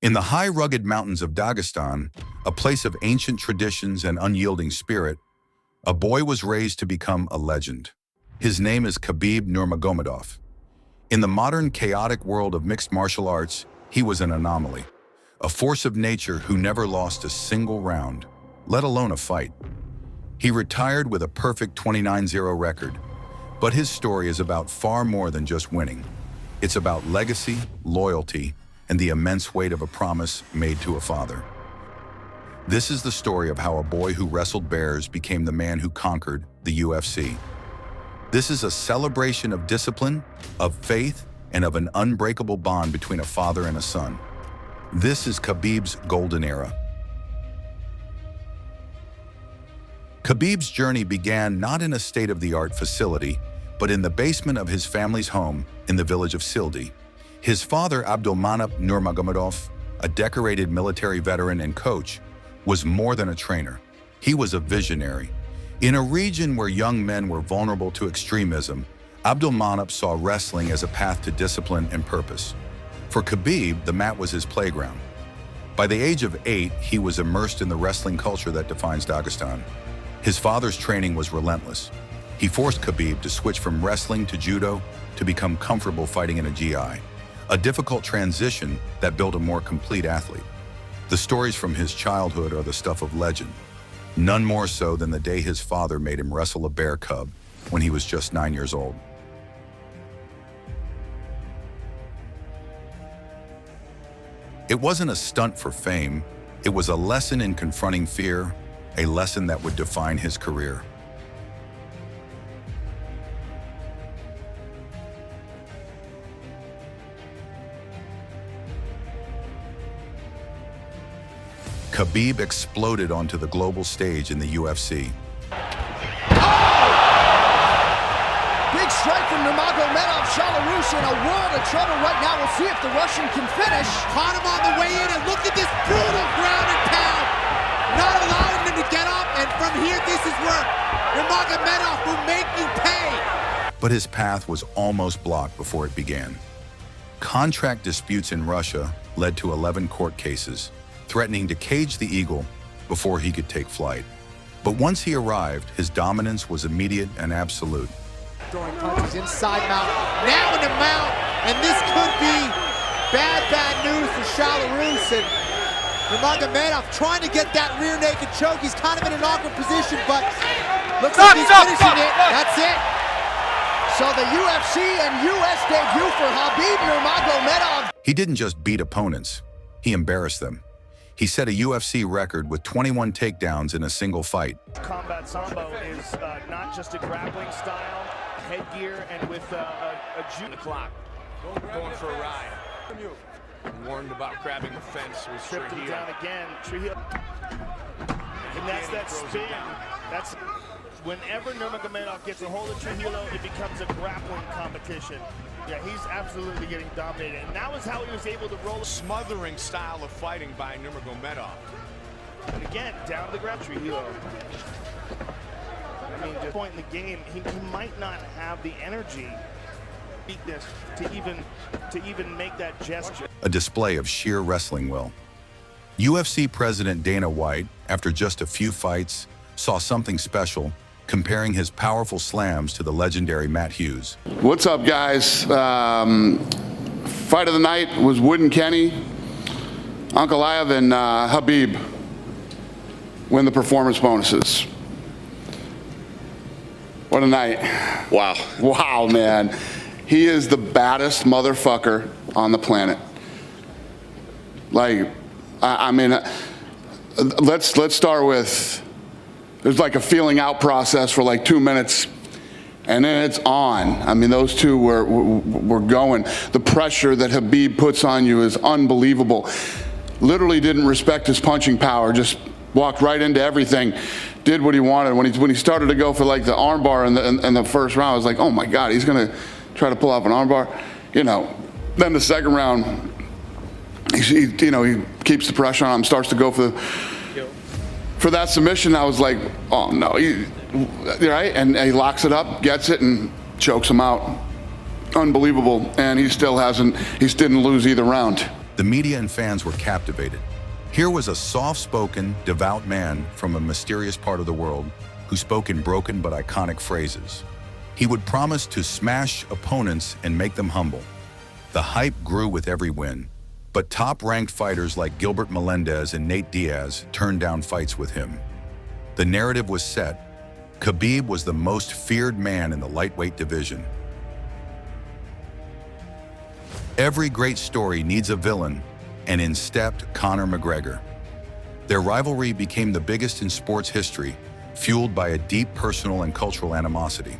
In the high, rugged mountains of Dagestan, a place of ancient traditions and unyielding spirit, a boy was raised to become a legend. His name is Khabib Nurmagomedov. In the modern, chaotic world of mixed martial arts, he was an anomaly, a force of nature who never lost a single round, let alone a fight. He retired with a perfect 29-0 record, but his story is about far more than just winning. It's about legacy, loyalty, and the immense weight of a promise made to a father. This is the story of how a boy who wrestled bears became the man who conquered the UFC. This is a celebration of discipline, of faith, and of an unbreakable bond between a father and a son. This is Khabib's golden era. Khabib's journey began not in a state-of-the-art facility, but in the basement of his family's home in the village of Sildi. His father, Khabib Nurmagomedov, a decorated military veteran and coach, was more than a trainer. He was a visionary. In a region where young men were vulnerable to extremism, Khabib saw wrestling as a path to discipline and purpose. For Khabib, the mat was his playground. By the age of 8, he was immersed in the wrestling culture that defines Dagestan. His father's training was relentless. He forced Khabib to switch from wrestling to judo to become comfortable fighting in a GI, a difficult transition that built a more complete athlete. The stories from his childhood are the stuff of legend, none more so than the day his father made him wrestle a bear cub when he was just 9 years old. It wasn't a stunt for fame, it was a lesson in confronting fear, a lesson that would define his career. Khabib exploded onto the global stage in the UFC. Big strike from Nurmagomedov. Belarus in a world of trouble right now. We'll see if the Russian can finish. Caught him on the way in, and look at this brutal ground and pound. Not allowing him to get up, and from here, this is where Nurmagomedov will make you pay. But his path was almost blocked before it began. Contract disputes in Russia led to 11 court cases, threatening to cage the eagle before he could take flight. But once he arrived, his dominance was immediate and absolute. Throwing punches inside mount, now into mount, and this could be bad news for Belarus. And Nurmagomedov trying to get that rear naked choke. He's kind of in an awkward position, but looks like he's finishing it. That's it. So the UFC and US debut for Khabib Nurmagomedov. He didn't just beat opponents, he embarrassed them. He set a UFC record with 21 takedowns in a single fight. Combat Sambo is not just a grappling style, headgear, and with a judo clock. Going for a ride. Warned about grabbing the fence with Tripped him down again. And that's that spin. That's whenever Nurmagomedov gets a hold of Trujillo, it becomes a grappling competition. Yeah, he's absolutely getting dominated. And that was how he was able to roll. Smothering style of fighting by Nurmagomedov. And again, down to the grab Trujillo. I mean, at this point in the game, he might not have the energy, weakness to even make that gesture. A display of sheer wrestling will. UFC President Dana White, after just a few fights, saw something special, comparing his powerful slams to the legendary Matt Hughes. What's up, guys? Fight of the night was Wooden Kenny, Ankalaev, and Khabib win the performance bonuses. What a night. Wow. Wow, man. He is the baddest motherfucker on the planet. Like, I mean, let's start with, there's like a feeling out process for like 2 minutes, and then it's on. I mean, those two were going. The pressure that Khabib puts on you is unbelievable. Literally didn't respect his punching power, just walked right into everything, did what he wanted. When he started to go for like the armbar in the first round, I was like, oh my God, he's gonna try to pull off an armbar. You know, then the second round, he keeps the pressure on him, starts to go for that submission. I was like, oh no, right? And he locks it up, gets it, and chokes him out. Unbelievable. And he still didn't lose either round. The media and fans were captivated. Here was a soft-spoken, devout man from a mysterious part of the world who spoke in broken but iconic phrases. He would promise to smash opponents and make them humble. The hype grew with every win, but top-ranked fighters like Gilbert Melendez and Nate Diaz turned down fights with him. The narrative was set. Khabib was the most feared man in the lightweight division. Every great story needs a villain, and in stepped Conor McGregor. Their rivalry became the biggest in sports history, fueled by a deep personal and cultural animosity.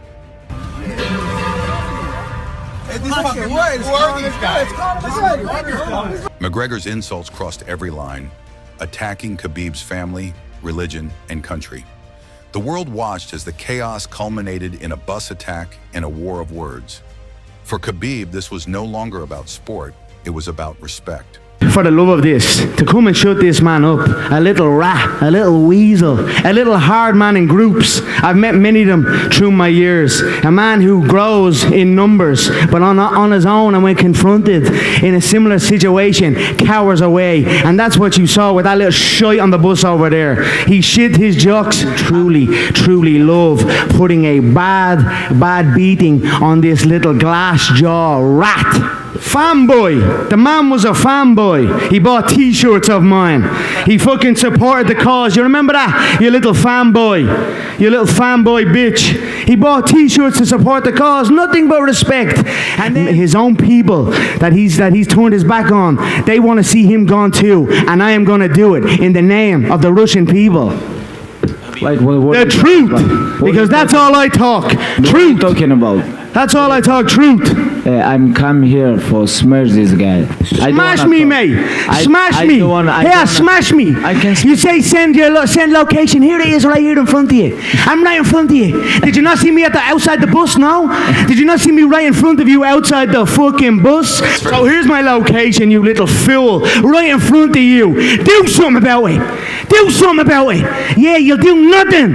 McGregor's insults crossed every line, attacking Khabib's family, religion, and country. The world watched as the chaos culminated in a bus attack and a war of words. For Khabib, this was no longer about sport, it was about respect. For the love of this, to come and shut this man up, a little rat, a little weasel, a little hard man in groups. I've met many of them through my years. A man who grows in numbers, but on his own, and when confronted in a similar situation, cowers away. And that's what you saw with that little shite on the bus over there. He shit his jocks. Truly love putting a bad beating on this little glass jaw rat. Fanboy. The man was a fanboy. He bought t-shirts of mine. He fucking supported the cause. You remember that? You little fanboy. You little fanboy bitch. He bought t-shirts to support the cause. Nothing but respect. And then his own people that he's turned his back on, they want to see him gone too. And I am going to do it in the name of the Russian people. Like what the truth. Because that's all I talk. Truth. What are you talking about? That's all I talk, truth. I'm come here for smash this guy. Smash me, mate. Smash me. Smash me. You say send location. Here it is, right here in front of you. I'm right in front of you. Did you not see me outside the bus now? Did you not see me right in front of you outside the fucking bus? So here's my location, you little fool. Right in front of you. Do something about it. Do something about it. Yeah, you'll do nothing.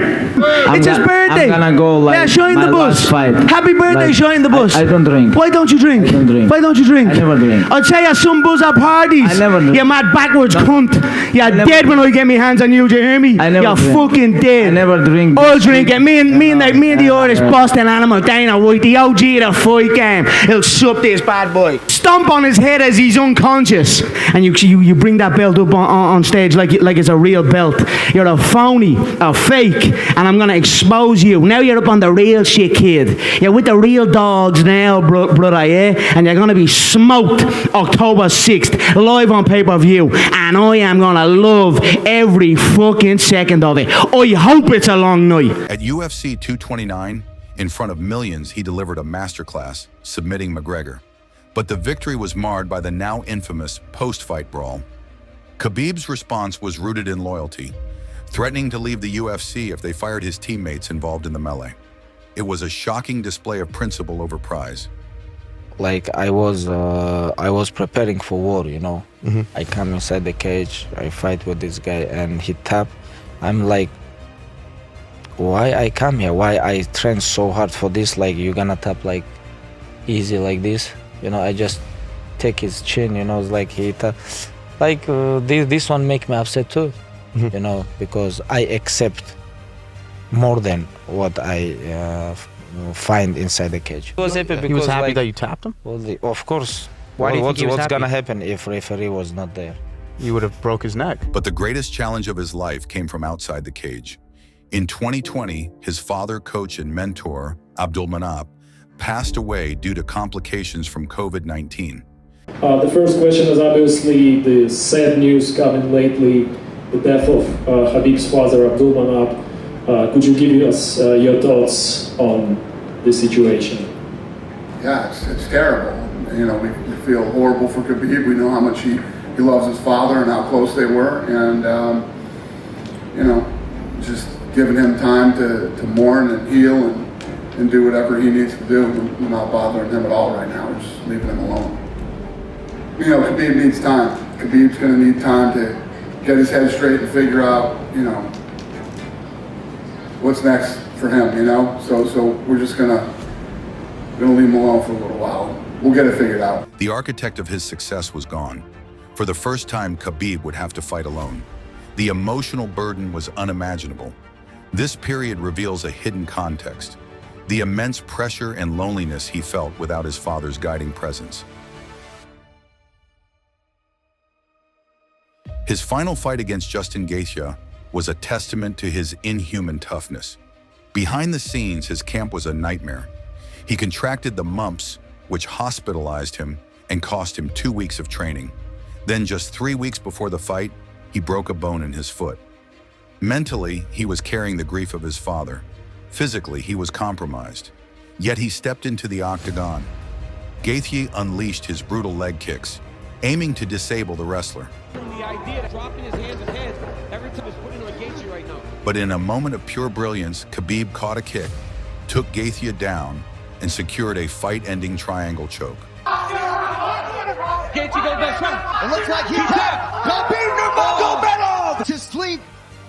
It's his birthday. I'm gonna go like yeah, shine the bus. Happy birthday. Shine the bus. I don't drink. Why don't you drink? I don't drink. Why don't you drink? I never drink. I'd say at some buzz at parties. I never drink. You mad backwards cunt. You're dead when I get my hands on you, do you hear me? I never You're drink. fucking dead. I never drink. I'll drink it. Me and the Irish Boston animal, Dana White, the OG of the fight game. He'll sup this bad boy. Stomp on his head as he's unconscious. And you bring that belt up on stage like it's a real belt. You're a phony, a fake, and I'm gonna expose you. Now you're up on the real shit, kid. You're with the real dogs now, brother, yeah? And you're gonna be smoked October 6th, live on pay-per-view. And I am gonna love every fucking second of it. I hope it's a long night. At UFC 229, in front of millions, he delivered a masterclass, submitting McGregor. But the victory was marred by the now infamous post-fight brawl. Khabib's response was rooted in loyalty, threatening to leave the UFC if they fired his teammates involved in the melee. It was a shocking display of principle over prize. Like I was preparing for war, you know. I come inside the cage, I fight with this guy, and he tap. I'm like, why I come here? Why I train so hard for this? Like you're gonna tap like easy like this, you know? I just take his chin, you know. It's like he tap. Like this one make me upset too, you know, because I accept more than what I find inside the cage. He was happy because he was happy that you tapped him? Well, of course. Why do you think he was what's happy? gonna happen if referee was not there? You would have broke his neck. But the greatest challenge of his life came from outside the cage. In 2020, his father, coach, and mentor, Abdulmanap, passed away due to complications from COVID-19. The first question is obviously the sad news coming lately, the death of Khabib's father, Abdulmanap. Could you give us your thoughts on this situation? Yeah, it's terrible. You know, we feel horrible for Khabib. We know how much he loves his father and how close they were. And, you know, just giving him time to mourn and heal and do whatever he needs to do. We're not bothering him at all right now. We're just leaving him alone. You know, Khabib needs time. Khabib's going to need time to get his head straight and figure out, you know, what's next for him, you know? So we're just gonna leave him alone for a little while. We'll get it figured out. The architect of his success was gone. For the first time, Khabib would have to fight alone. The emotional burden was unimaginable. This period reveals a hidden context, the immense pressure and loneliness he felt without his father's guiding presence. His final fight against Justin Gaethje was a testament to his inhuman toughness. Behind the scenes, his camp was a nightmare. He contracted the mumps, which hospitalized him and cost him 2 weeks of training. Then just 3 weeks before the fight, he broke a bone in his foot. Mentally, he was carrying the grief of his father. Physically, he was compromised. Yet he stepped into the octagon. Gaethje unleashed his brutal leg kicks, aiming to disable the wrestler. The idea of dropping his hands and head every time is putting on Gaethje right now. But in a moment of pure brilliance, Khabib caught a kick, took Gaethje down, and secured a fight-ending triangle choke. Gaethje goes best round. It looks like he's tapped. Khabib Nurmagomedov! His fleet,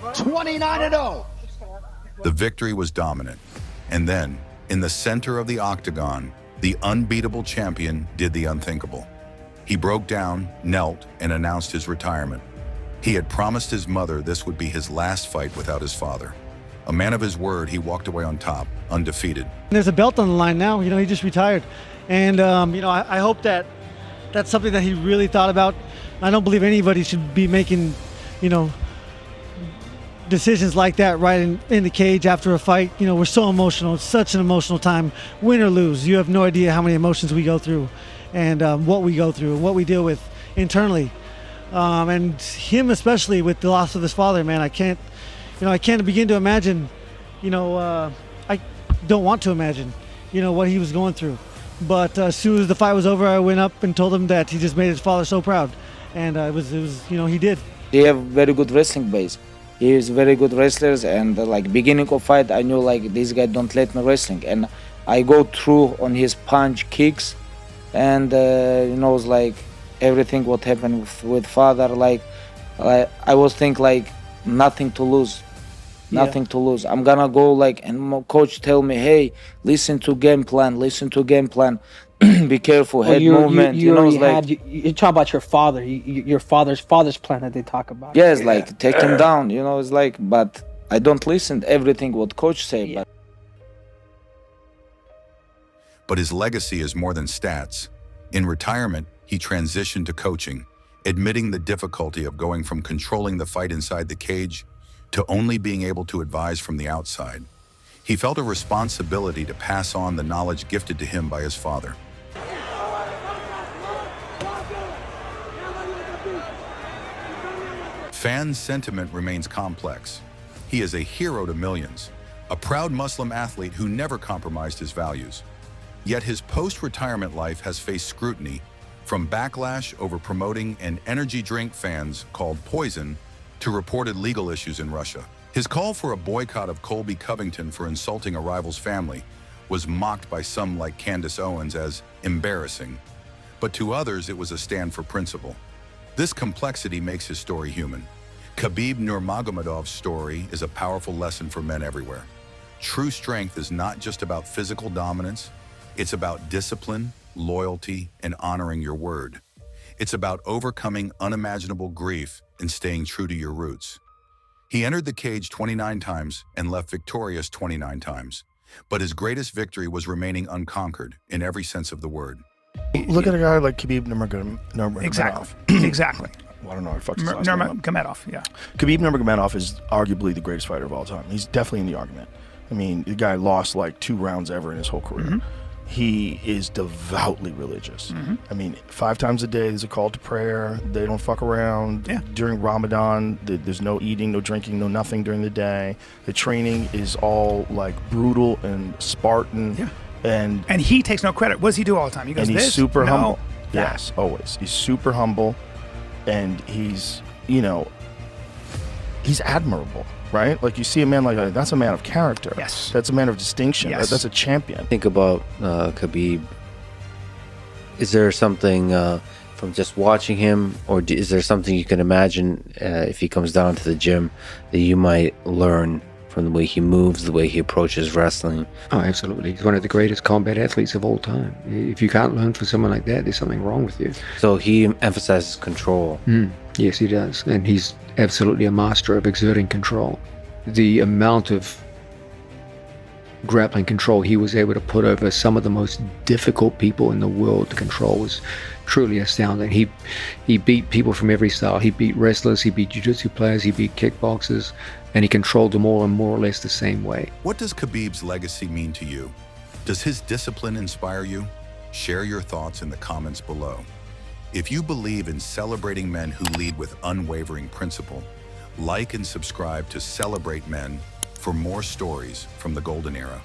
29-0. The victory was dominant. And then, in the center of the octagon, the unbeatable champion did the unthinkable. He broke down, knelt, and announced his retirement. He had promised his mother this would be his last fight without his father. A man of his word, he walked away on top, undefeated. There's a belt on the line now. He just retired. And, I hope that that's something that he really thought about. I don't believe anybody should be making, decisions like that right in the cage after a fight. We're so emotional. It's such an emotional time. Win or lose, you have no idea how many emotions we go through and what we go through, what we deal with internally. And him especially with the loss of his father, man, I can't begin to imagine, I don't want to imagine, what he was going through. But as soon as the fight was over, I went up and told him that he just made his father so proud. And it was he did. He have very good wrestling base. He is very good wrestlers, and beginning of fight, I knew this guy don't let me wrestling, and I go through on his punch kicks, and it's everything what happened with father. I was think nothing to lose. Nothing to lose. I'm gonna go and my coach tell me, hey, listen to game plan. Be careful, head movement. You talk about your father, your father's plan that they talk about. Yes, take him down. But I don't listen to everything what coach say. Yeah. But his legacy is more than stats. In retirement, he transitioned to coaching, admitting the difficulty of going from controlling the fight inside the cage to only being able to advise from the outside. He felt a responsibility to pass on the knowledge gifted to him by his father. Fan sentiment remains complex. He is a hero to millions, a proud Muslim athlete who never compromised his values. Yet his post-retirement life has faced scrutiny, from backlash over promoting an energy drink fans called Poison to reported legal issues in Russia. His call for a boycott of Colby Covington for insulting a rival's family was mocked by some like Candace Owens as embarrassing, but to others it was a stand for principle. This complexity makes his story human. Khabib Nurmagomedov's story is a powerful lesson for men everywhere. True strength is not just about physical dominance, it's about discipline, loyalty, and honoring your word. It's about overcoming unimaginable grief and staying true to your roots. He entered the cage 29 times and left victorious 29 times. But his greatest victory was remaining unconquered in every sense of the word. Look at a guy like Khabib Nurmagomedov. Exactly. Well, I don't know. I fucked his last name up. Nurmagomedov, yeah. Khabib Nurmagomedov is arguably the greatest fighter of all time. He's definitely in the argument. I mean, the guy lost 2 rounds ever in his whole career. Mm-hmm. He is devoutly religious. Mm-hmm. I mean, 5 times a day there's a call to prayer. They don't fuck around. Yeah. During Ramadan, there's no eating, no drinking, no nothing during the day. The training is all brutal and Spartan. Yeah. And he takes no credit. What does he do all the time? He goes, and he's this? super No, humble. that. Yes, always. He's super humble, and he's admirable, right? You see a man like that, that's a man of character. Yes. That's a man of distinction. Yes. That's a champion. Think about Khabib. Is there something from just watching him, or is there something you can imagine if he comes down to the gym that you might learn from the way he moves, the way he approaches wrestling. Oh, absolutely. He's one of the greatest combat athletes of all time. If you can't learn from someone like that, there's something wrong with you. So he emphasizes control. Yes, he does. And he's absolutely a master of exerting control. The amount of grappling control he was able to put over some of the most difficult people in the world to control was truly astounding. He beat people from every style. He beat wrestlers, he beat jiu-jitsu players, he beat kickboxers, and he controlled them all in more or less the same way. What does Khabib's legacy mean to you? Does his discipline inspire you? Share your thoughts in the comments below. If you believe in celebrating men who lead with unwavering principle, like and subscribe to Celebrate Men for more stories from the Golden Era.